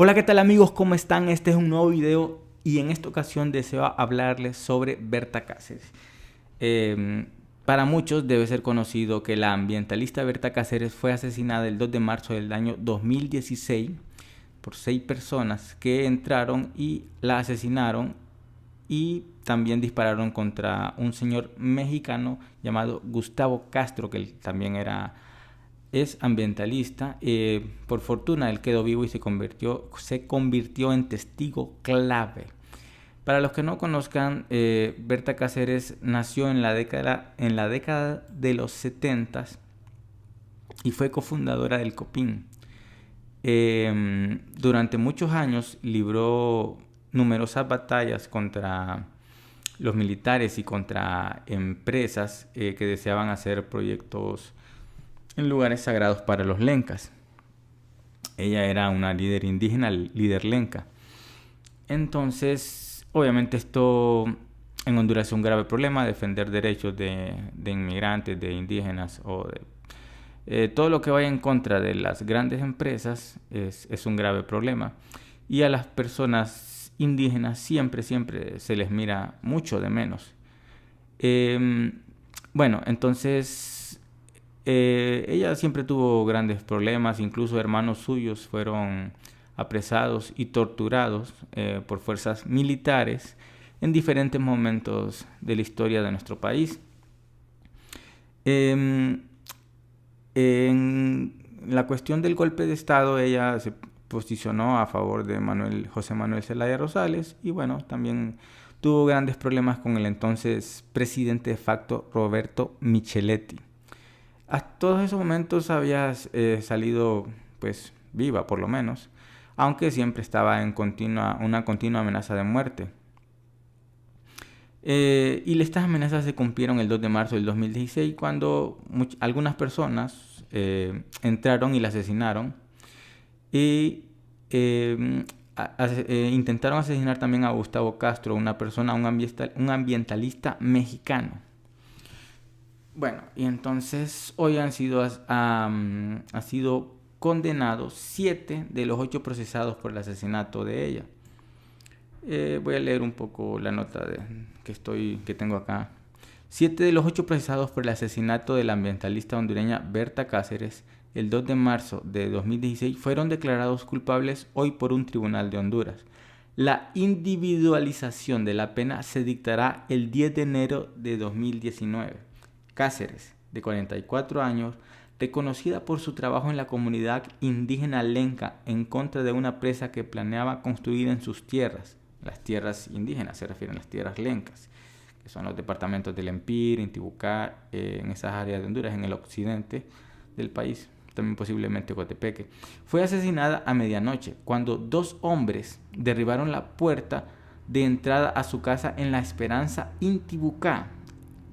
Hola, ¿qué tal amigos? ¿Cómo están? Este es un nuevo video y en esta ocasión deseo hablarles sobre Berta Cáceres. Eh, para muchos debe ser conocido que la ambientalista Berta Cáceres fue asesinada el 2 de marzo del año 2016 por 6 personas que entraron y la asesinaron y también dispararon contra un señor mexicano llamado Gustavo Castro, que él también es ambientalista. Por fortuna él quedó vivo y se convirtió en testigo clave. Para los que no conozcan, Berta Cáceres nació en la década de los 70 y fue cofundadora del COPIN. Durante muchos años libró numerosas batallas contra los militares y contra empresas que deseaban hacer proyectos en lugares sagrados para los lencas. Ella era una líder indígena, líder lenca. Entonces, obviamente esto en Honduras es un grave problema, defender derechos de inmigrantes, de indígenas o de todo lo que vaya en contra de las grandes empresas es un grave problema. Y a las personas indígenas siempre se les mira mucho de menos. Eh, bueno, entonces ella siempre tuvo grandes problemas, incluso hermanos suyos fueron apresados y torturados por fuerzas militares en diferentes momentos de la historia de nuestro país. Eh, en la cuestión del golpe de Estado, ella se posicionó a favor de José Manuel Zelaya Rosales y bueno, también tuvo grandes problemas con el entonces presidente de facto Roberto Micheletti. Hasta todos esos momentos había salido pues viva por lo menos, aunque siempre estaba en una continua amenaza de muerte. Y estas amenazas se cumplieron el 2 de marzo del 2016 cuando algunas personas entraron y la asesinaron y intentaron asesinar también a Gustavo Castro, un ambientalista mexicano. Bueno, y entonces hoy han sido condenados 7 de los 8 procesados por el asesinato de ella. Voy a leer un poco la nota que tengo acá. 7 de los 8 procesados por el asesinato de la ambientalista hondureña Berta Cáceres el 2 de marzo de 2016 fueron declarados culpables hoy por un tribunal de Honduras. La individualización de la pena se dictará el 10 de enero de 2019. Cáceres, de 44 años, reconocida por su trabajo en la comunidad indígena lenca en contra de una presa que planeaba construir en sus tierras. Las tierras indígenas se refieren a las tierras lencas, que son los departamentos del Empire, Intibucá, en esas áreas de Honduras, en el occidente del país, también posiblemente Cotepeque. Fue asesinada a medianoche cuando 2 hombres derribaron la puerta de entrada a su casa en La Esperanza, Intibucá,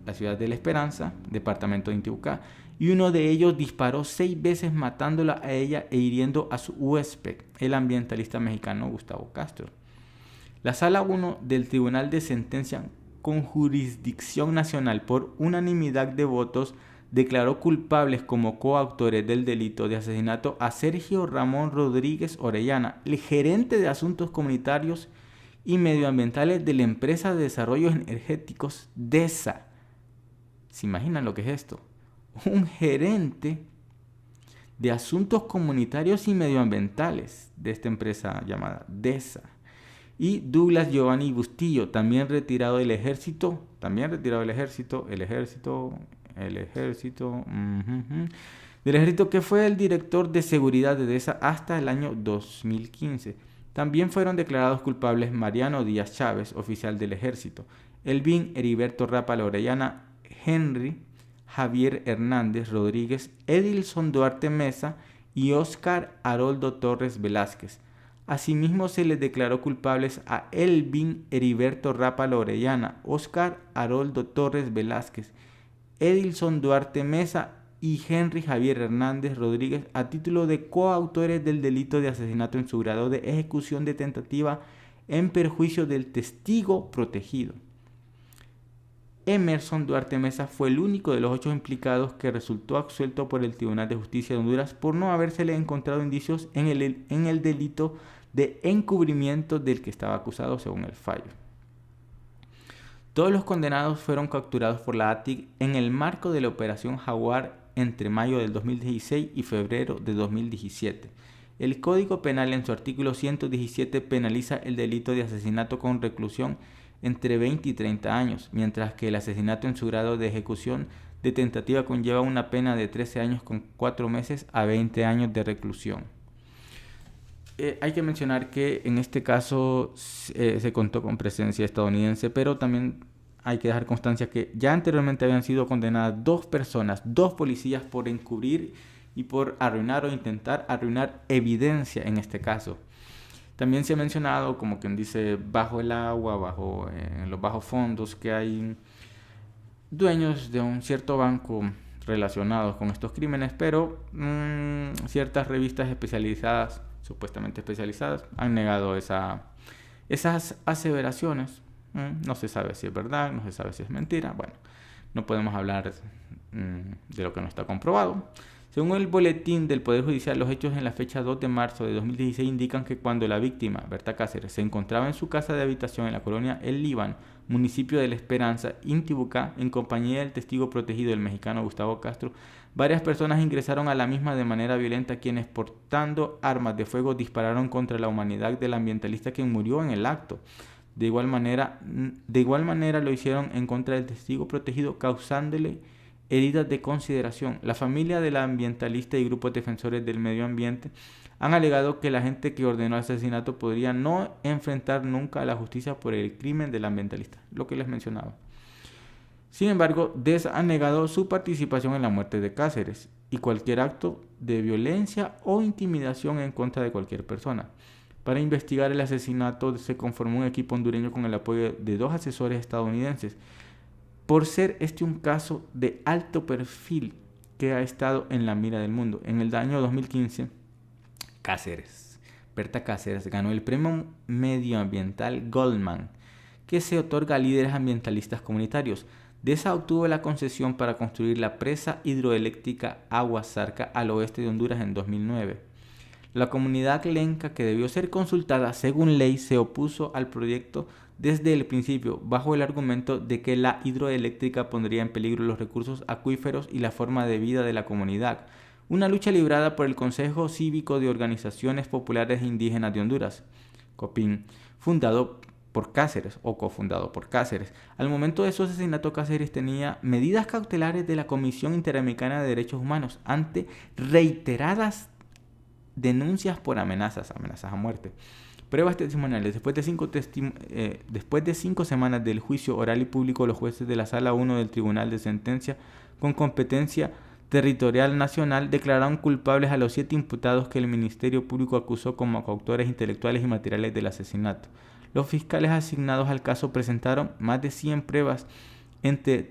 la ciudad de La Esperanza, departamento de Intibucá, y uno de ellos disparó 6 veces matándola a ella e hiriendo a su huésped, el ambientalista mexicano Gustavo Castro. La Sala 1 del Tribunal de Sentencia con Jurisdicción Nacional por unanimidad de votos declaró culpables como coautores del delito de asesinato a Sergio Ramón Rodríguez Orellana, el gerente de asuntos comunitarios y medioambientales de la empresa de desarrollos energéticos DESA. ¿Se imaginan lo que es esto? Un gerente de asuntos comunitarios y medioambientales de esta empresa llamada DESA. Y Douglas Giovanni Bustillo, también retirado del ejército, que fue el director de seguridad de DESA hasta el año 2015. También fueron declarados culpables Mariano Díaz Chávez, oficial del ejército, Elvin Heriberto Rápala Orellana, Henry Javier Hernández Rodríguez, Edilson Duarte Mesa y Óscar Haroldo Torres Velázquez. Asimismo se les declaró culpables a Elvin Heriberto Rápala Orellana, Óscar Haroldo Torres Velázquez, Edilson Duarte Mesa y Henry Javier Hernández Rodríguez a título de coautores del delito de asesinato en su grado de ejecución de tentativa en perjuicio del testigo protegido. Emerson Duarte Mesa fue el único de los 8 implicados que resultó absuelto por el Tribunal de Justicia de Honduras por no habérsele encontrado indicios en el delito de encubrimiento del que estaba acusado según el fallo. Todos los condenados fueron capturados por la ATIC en el marco de la Operación Jaguar entre mayo del 2016 y febrero de 2017. El Código Penal en su artículo 117 penaliza el delito de asesinato con reclusión entre 20 y 30 años, mientras que el asesinato en su grado de ejecución de tentativa conlleva una pena de 13 años con 4 meses a 20 años de reclusión. Hay que mencionar que en este caso se contó con presencia estadounidense, pero también hay que dejar constancia que ya anteriormente habían sido condenadas 2 personas, 2 policías por encubrir y por arruinar o intentar arruinar evidencia en este caso. También se ha mencionado, como quien dice, bajo el agua, en los bajos fondos, que hay dueños de un cierto banco relacionados con estos crímenes, pero ciertas revistas especializadas, supuestamente especializadas, han negado esas aseveraciones. No se sabe si es verdad, no se sabe si es mentira. Bueno, no podemos hablar de lo que no está comprobado. Según el boletín del Poder Judicial, los hechos en la fecha 2 de marzo de 2016 indican que cuando la víctima, Berta Cáceres, se encontraba en su casa de habitación en la colonia El Líbano, municipio de La Esperanza, Intibucá, en compañía del testigo protegido, el mexicano Gustavo Castro, varias personas ingresaron a la misma de manera violenta, quienes portando armas de fuego dispararon contra la humanidad del ambientalista, quien murió en el acto. De igual manera lo hicieron en contra del testigo protegido, causándole heridas de consideración. La familia del ambientalista y grupos defensores del medio ambiente han alegado que la gente que ordenó el asesinato podría no enfrentar nunca a la justicia por el crimen del ambientalista, lo que les mencionaba. Sin embargo, DES ha negado su participación en la muerte de Cáceres y cualquier acto de violencia o intimidación en contra de cualquier persona. Para investigar el asesinato se conformó un equipo hondureño con el apoyo de 2 asesores estadounidenses, por ser este un caso de alto perfil que ha estado en la mira del mundo. En el año 2015, Berta Cáceres, ganó el premio medioambiental Goldman, que se otorga a líderes ambientalistas comunitarios. DESA obtuvo la concesión para construir la presa hidroeléctrica Agua Zarca al oeste de Honduras en 2009. La comunidad lenca, que debió ser consultada según ley, se opuso al proyecto desde el principio, bajo el argumento de que la hidroeléctrica pondría en peligro los recursos acuíferos y la forma de vida de la comunidad. Una lucha librada por el Consejo Cívico de Organizaciones Populares e Indígenas de Honduras, COPIN, fundado por Cáceres o cofundado por Cáceres. Al momento de su asesinato, Cáceres tenía medidas cautelares de la Comisión Interamericana de Derechos Humanos ante reiteradas denuncias por amenazas a muerte. Pruebas testimoniales. Después de 5 semanas del juicio oral y público, los jueces de la Sala 1 del Tribunal de Sentencia con competencia territorial nacional declararon culpables a los 7 imputados que el Ministerio Público acusó como coautores intelectuales y materiales del asesinato. Los fiscales asignados al caso presentaron más de 100 pruebas entre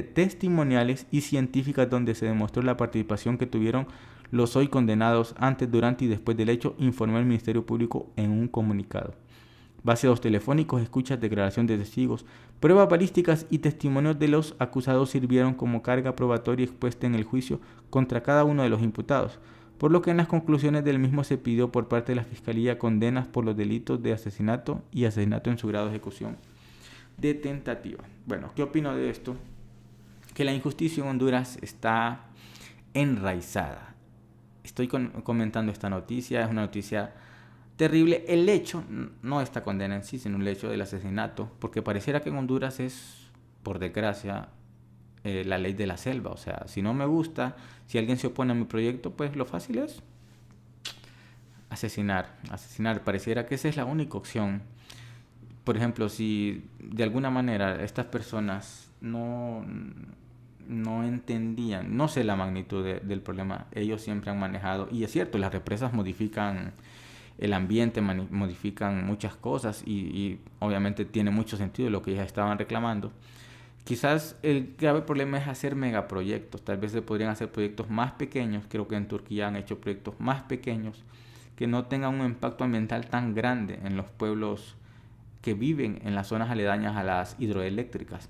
testimoniales y científicas, donde se demostró la participación que tuvieron los hoy condenados antes, durante y después del hecho, informó el Ministerio Público en un comunicado. Vaciados telefónicos, escuchas, declaración de testigos, pruebas balísticas y testimonios de los acusados sirvieron como carga probatoria expuesta en el juicio contra cada uno de los imputados, por lo que en las conclusiones del mismo se pidió por parte de la Fiscalía condenas por los delitos de asesinato y asesinato en su grado de ejecución de tentativa. Bueno, ¿qué opino de esto? Que la injusticia en Honduras está enraizada. Estoy comentando esta noticia, es una noticia terrible. El hecho, no esta condena en sí, sino el hecho del asesinato, porque pareciera que en Honduras es, por desgracia, la ley de la selva. O sea, si no me gusta, si alguien se opone a mi proyecto, pues lo fácil es asesinar. Pareciera que esa es la única opción. Por ejemplo, si de alguna manera estas personas no entendían, no sé la magnitud del problema, ellos siempre han manejado, y es cierto, las represas modifican el ambiente, modifican muchas cosas y obviamente tiene mucho sentido lo que ya estaban reclamando. Quizás el grave problema es hacer megaproyectos. Tal vez se podrían hacer proyectos más pequeños. Creo que en Turquía han hecho proyectos más pequeños que no tengan un impacto ambiental tan grande en los pueblos que viven en las zonas aledañas a las hidroeléctricas.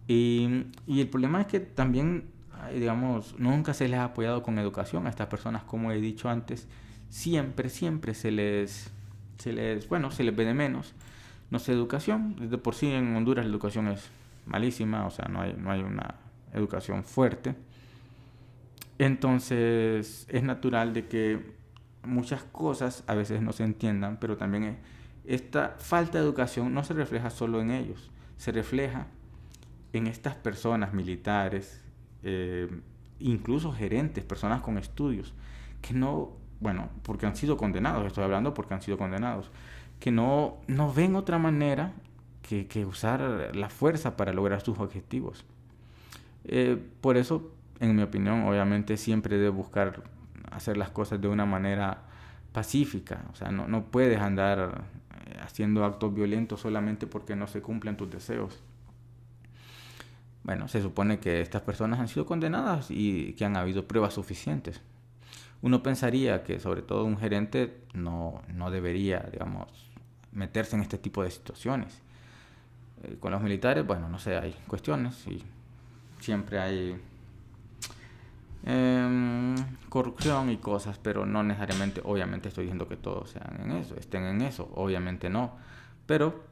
Y el problema es que también, digamos, nunca se les ha apoyado con educación a estas personas, como he dicho antes. siempre bueno, se les ve de menos. No sé, educación, de por sí en Honduras la educación es malísima, o sea, no hay una educación fuerte. Entonces es natural de que muchas cosas a veces no se entiendan, pero también esta falta de educación no se refleja solo en ellos, se refleja en estas personas militares, eh, incluso gerentes, personas con estudios, que no, bueno, porque han sido condenados, estoy hablando porque han sido condenados, que no ven otra manera que usar la fuerza para lograr sus objetivos. Por eso, en mi opinión, obviamente siempre debes buscar hacer las cosas de una manera pacífica. O sea, no puedes andar haciendo actos violentos solamente porque no se cumplen tus deseos. Bueno, se supone que estas personas han sido condenadas y que han habido pruebas suficientes. Uno pensaría que sobre todo un gerente no debería, digamos, meterse en este tipo de situaciones. Con los militares, bueno, no sé, hay cuestiones y siempre hay corrupción y cosas, pero no necesariamente, obviamente estoy diciendo que todos sean en eso, estén en eso, obviamente no. Pero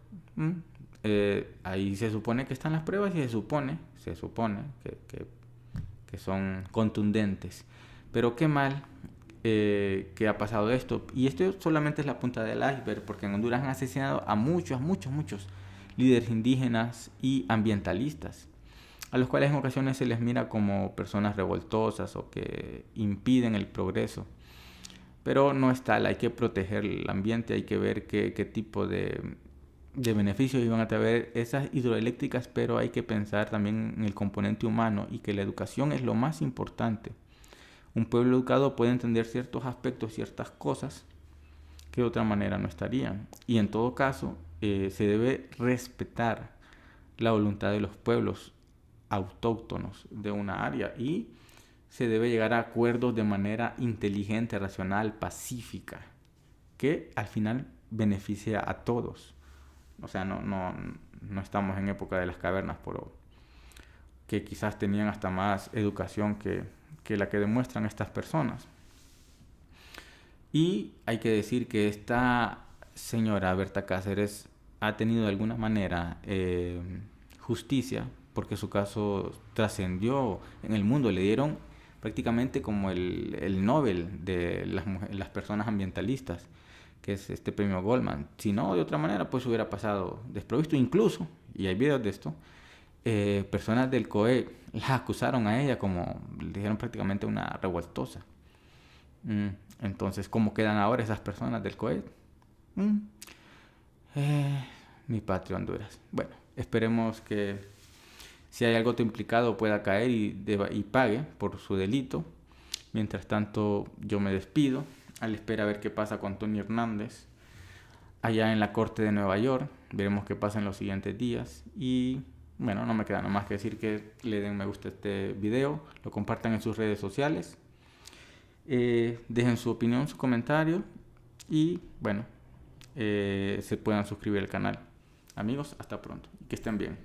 ahí se supone que están las pruebas y se supone que son contundentes. Pero qué mal que ha pasado esto. Y esto solamente es la punta del iceberg, porque en Honduras han asesinado a muchos líderes indígenas y ambientalistas, a los cuales en ocasiones se les mira como personas revoltosas o que impiden el progreso. Pero no es tal, hay que proteger el ambiente, hay que ver qué tipo de beneficios iban a traer esas hidroeléctricas, pero hay que pensar también en el componente humano y que la educación es lo más importante. Un pueblo educado puede entender ciertos aspectos, ciertas cosas que de otra manera no estarían. Y en todo caso, se debe respetar la voluntad de los pueblos autóctonos de una área y se debe llegar a acuerdos de manera inteligente, racional, pacífica, que al final beneficia a todos. O sea, no estamos en época de las cavernas, pero que quizás tenían hasta más educación que la que demuestran estas personas. Y hay que decir que esta señora Berta Cáceres ha tenido de alguna manera justicia, porque su caso trascendió en el mundo. Le dieron prácticamente como el Nobel de las personas ambientalistas, que es este premio Goldman. Si no, de otra manera, pues hubiera pasado desprovisto. Incluso, y hay videos de esto, personas del COE la acusaron a ella como, le dijeron prácticamente una revoltosa. Entonces, ¿cómo quedan ahora esas personas del COE? Mi patria Honduras. Bueno, esperemos que si hay algo implicado pueda caer y pague por su delito. Mientras tanto, yo me despido a la espera a ver qué pasa con Tony Hernández allá en la corte de Nueva York. Veremos qué pasa en los siguientes días. Y bueno, no me queda nada más que decir que le den me gusta a este video, lo compartan en sus redes sociales, dejen su opinión, su comentario y bueno, se puedan suscribir al canal. Amigos, hasta pronto. Que estén bien.